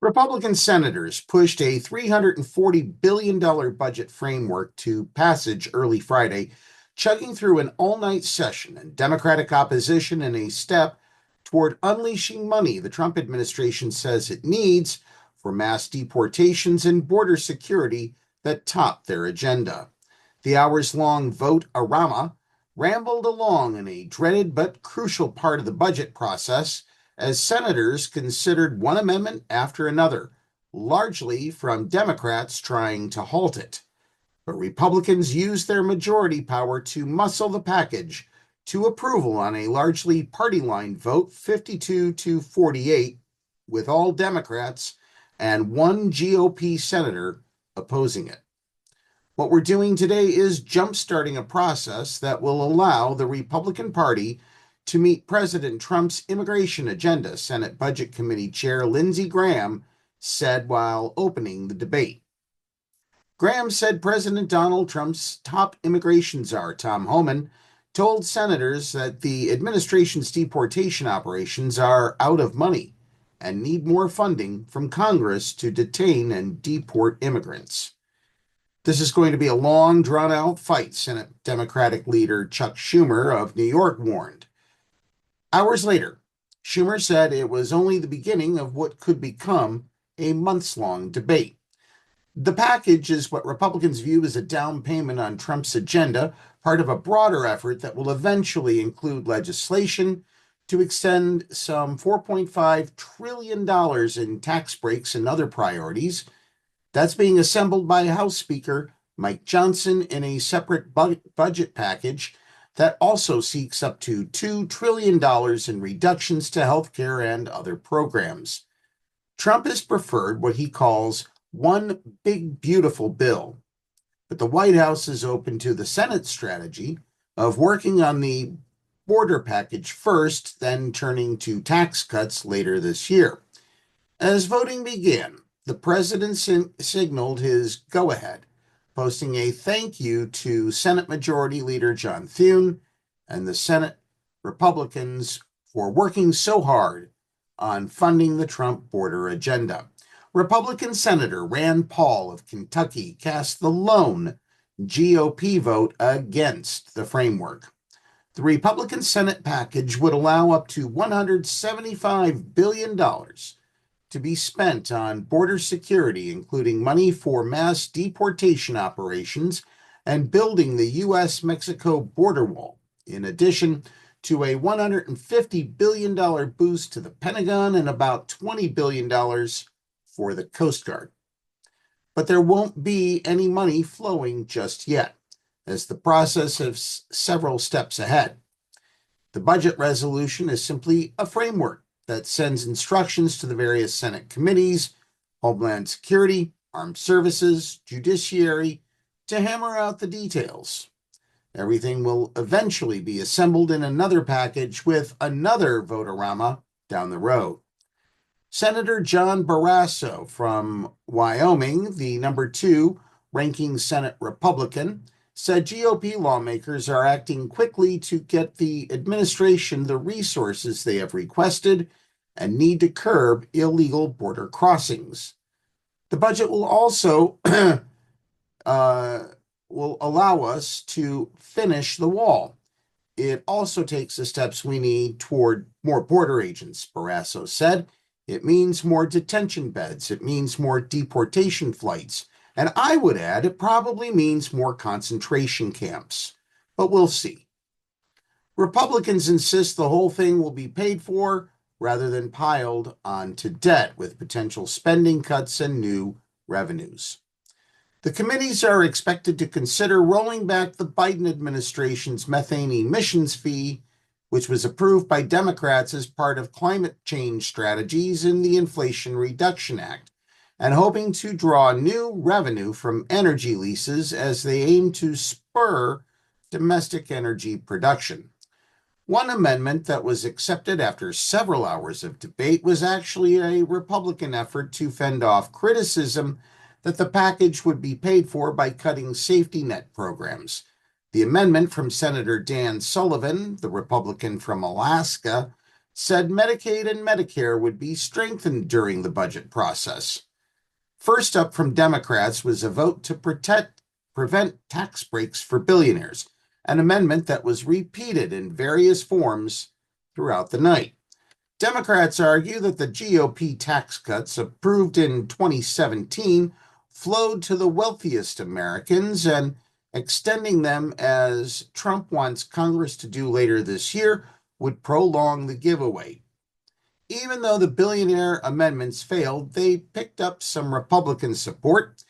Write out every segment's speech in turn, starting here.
Republican senators pushed a $340 billion budget framework to passage early Friday, chugging through an all-night session and Democratic opposition in a step toward unleashing money the Trump administration says it needs for mass deportations and border security that top their agenda. The hours-long vote-a-rama rambled along in a dreaded but crucial part of the budget process as senators considered one amendment after another, largely from Democrats trying to halt it. But Republicans used their majority power to muscle the package to approval on a largely party-line vote, 52-48, with all Democrats and one GOP senator opposing it. What we're doing today is jump-starting a process that will allow the Republican Party to meet President Trump's immigration agenda, Senate Budget Committee Chair Lindsey Graham said while opening the debate. Graham said President Donald Trump's top immigration czar, Tom Homan, told senators that the administration's deportation operations are out of money and need more funding from Congress to detain and deport immigrants. This is going to be a long, drawn-out fight, Senate Democratic leader Chuck Schumer of New York warned. Hours later, Schumer said it was only the beginning of what could become a months-long debate. The package is what Republicans view as a down payment on Trump's agenda, part of a broader effort that will eventually include legislation to extend some $4.5 trillion in tax breaks and other priorities. That's being assembled by House Speaker Mike Johnson in a separate budget package that also seeks up to $2 trillion in reductions to health care and other programs. Trump has preferred what he calls one big, beautiful bill, but the White House is open to the Senate strategy of working on the border package first, then turning to tax cuts later this year. As voting began, the president signaled his go-ahead, posting a thank you to Senate Majority Leader John Thune and the Senate Republicans for working so hard on funding the Trump border agenda. Republican Senator Rand Paul of Kentucky cast the lone GOP vote against the framework. The Republican Senate package would allow up to $175 billion to be spent on border security, including money for mass deportation operations and building the U.S.-Mexico border wall, in addition to a $150 billion boost to the Pentagon and about $20 billion for the Coast Guard. But there won't be any money flowing just yet, as the process is several steps ahead. The budget resolution is simply a framework that sends instructions to the various Senate committees, Homeland Security, Armed Services, Judiciary, to hammer out the details. Everything will eventually be assembled in another package with another vote-a-rama down the road. Senator John Barrasso from Wyoming, the number 2 ranking Senate Republican, said GOP lawmakers are acting quickly to get the administration the resources they have requested and need to curb illegal border crossings. The budget will also will allow us to finish the wall. It also takes the steps we need toward more border agents, Barrasso said. It means more detention beds. It means more deportation flights. And I would add, it probably means more concentration camps. But we'll see. Republicans insist the whole thing will be paid for rather than piled onto debt with potential spending cuts and new revenues. The committees are expected to consider rolling back the Biden administration's methane emissions fee, which was approved by Democrats as part of climate change strategies in the Inflation Reduction Act, and hoping to draw new revenue from energy leases as they aim to spur domestic energy production. One amendment that was accepted after several hours of debate was actually a Republican effort to fend off criticism that the package would be paid for by cutting safety net programs. The amendment from Senator Dan Sullivan, the Republican from Alaska, said Medicaid and Medicare would be strengthened during the budget process. First up from Democrats was a vote to prevent tax breaks for billionaires, an amendment that was repeated in various forms throughout the night. Democrats argue that the GOP tax cuts approved in 2017 flowed to the wealthiest Americans, and extending them, as Trump wants Congress to do later this year, would prolong the giveaway. Even though the billionaire amendments failed, they picked up some Republican support.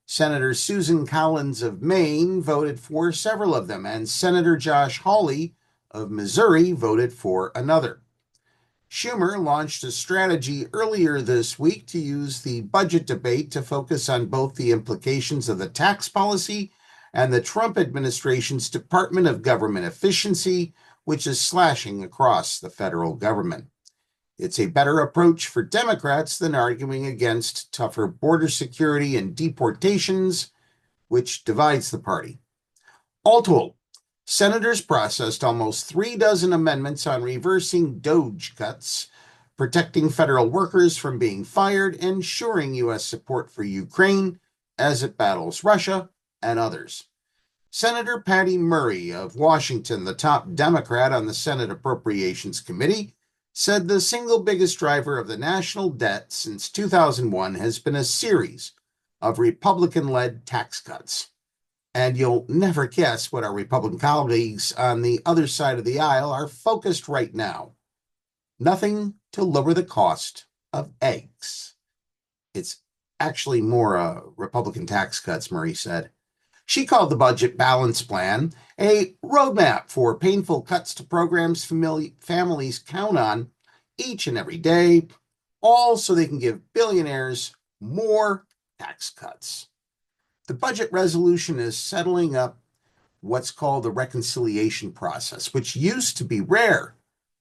Senator Susan Collins of Maine voted for several of them, and Senator Josh Hawley of Missouri voted for another. Schumer launched a strategy earlier this week to use the budget debate to focus on both the implications of the tax policy and the Trump administration's Department of Government Efficiency, which is slashing across the federal government. It's a better approach for Democrats than arguing against tougher border security and deportations, which divides the party. All told, senators processed almost 36 amendments on reversing DOGE cuts, protecting federal workers from being fired, ensuring U.S. support for Ukraine as it battles Russia and others. Senator Patty Murray of Washington, the top Democrat on the Senate Appropriations Committee, said the single biggest driver of the national debt since 2001 has been a series of Republican-led tax cuts. And you'll never guess what our Republican colleagues on the other side of the aisle are focused right now. Nothing to lower the cost of eggs. It's actually more Republican tax cuts, Murray said. She called the budget balance plan a roadmap for painful cuts to programs families count on each and every day, all so they can give billionaires more tax cuts. The budget resolution is settling up what's called the reconciliation process, which used to be rare,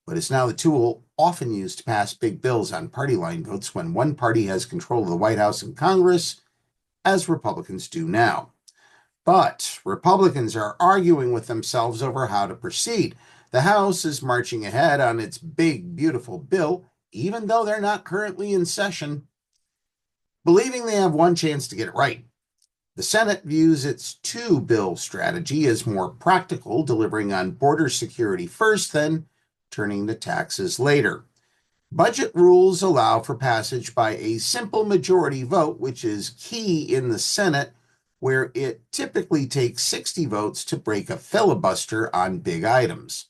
but is now the tool often used to pass big bills on party line votes when one party has control of the White House and Congress, as Republicans do now. But Republicans are arguing with themselves over how to proceed. The House is marching ahead on its big, beautiful bill, even though they're not currently in session, believing they have one chance to get it right. The Senate views its two-bill strategy as more practical, delivering on border security first, then turning to taxes later. Budget rules allow for passage by a simple majority vote, which is key in the Senate, where it typically takes 60 votes to break a filibuster on big items.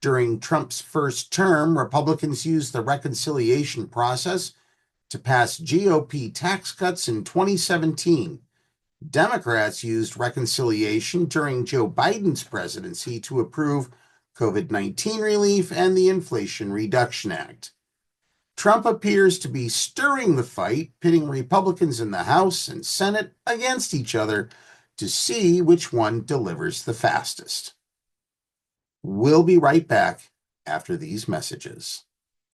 During Trump's first term, Republicans used the reconciliation process to pass GOP tax cuts in 2017. Democrats used reconciliation during Joe Biden's presidency to approve COVID-19 relief and the Inflation Reduction Act. Trump appears to be stirring the fight, pitting Republicans in the House and Senate against each other to see which one delivers the fastest. We'll be right back after these messages.